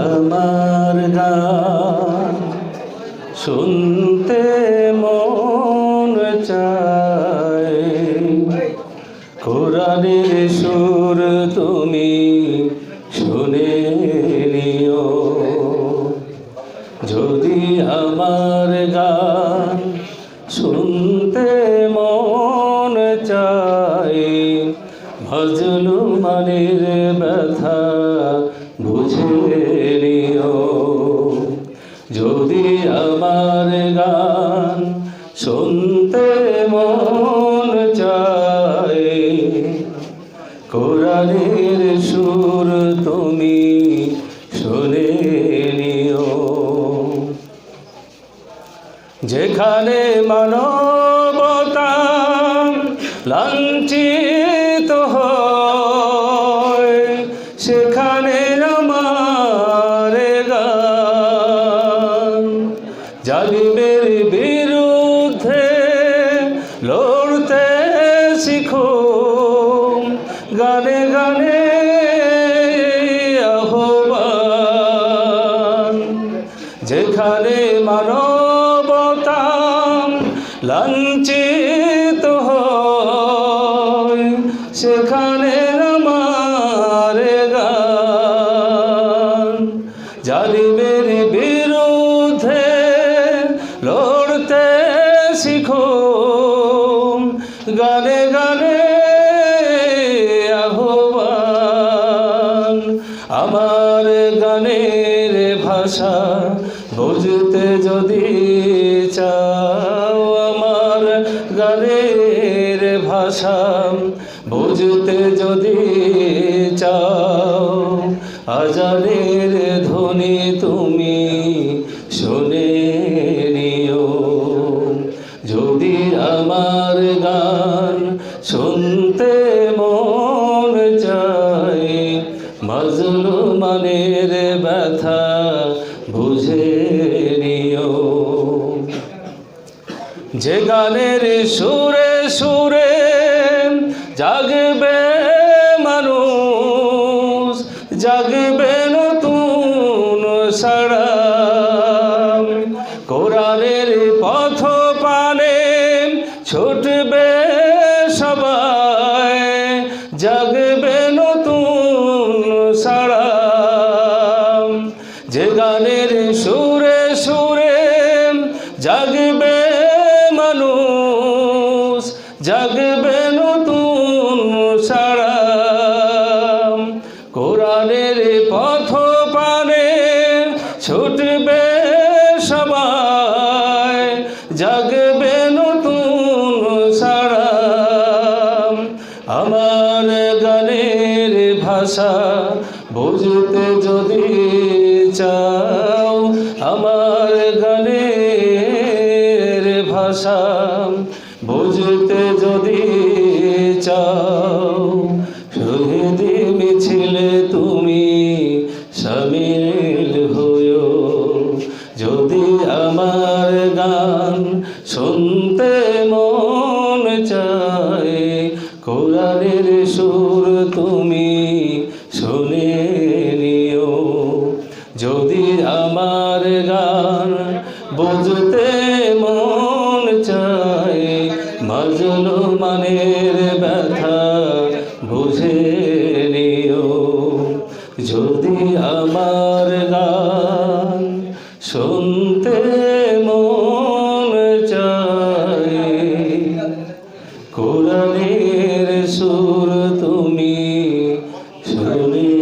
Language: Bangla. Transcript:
আমার গান শুনতে মন চায়, কোরআনের সুর তুমি শুনে নিও। যদি আমার গান শুনতে মন চায়, মাজলুমানের ব্যথা বুঝে নিও। যদি আমার গান শুনতে মন চায়, কোরআনের সুর তুমি শুনে নিও। যেখানে মানবতা লাঞ্ছিত হয়, সেখানে আমার গান জালিমের বিরুদ্ধে লড়তে শিখো। গানে গানে আহ্বান, যেখানে মানবতা লাঞ্ছিত হয়, সেখানে আমার গান জালিমের বিরুদ্ধে লড়তে শিখো। গানে গানে আহ্বান, আমার গানের ভাষা বুঝতে যদি চাও, আমার গানের ভাষা বুঝতে যদি চাও, আজানের ধ্বনি তুমি শুনে নিও। যদি আমার গান শুনতে মন চায়, মাজলুমানের ব্যথা বুঝে নিও। যে গানের সুরে সুরে জাগবে মানুষ, জাগবে নতুন সাড়া। কোরআনের পথ পানে ছুটবে সবাই, জাগবে নতুন সাড়া। যে গানের সুরে সুরে জাগবে মানুষ, জাগবে নতুন সাড়া। কোরআনের পথ পানে ছুটবে সবাই, জাগবে নতুন সাড়া। আমার গানের ভাষা বুঝতে যদি চাও, আমার গানের ভাষা বুঝতে যদি চাও, শহীদ মিছিলে তুমি শামিল হইও। যদি আমার গান শুনতে মন চায়, কোরআনের সুর তুমি শুনে নিও। যদি আমার গান বুঝতে মন চায়, মাজলুমানের ব্যথা বুঝে নিও। যদি আমার গান শুনতে মন চায়, কোরআনের সুর তুমি শুনে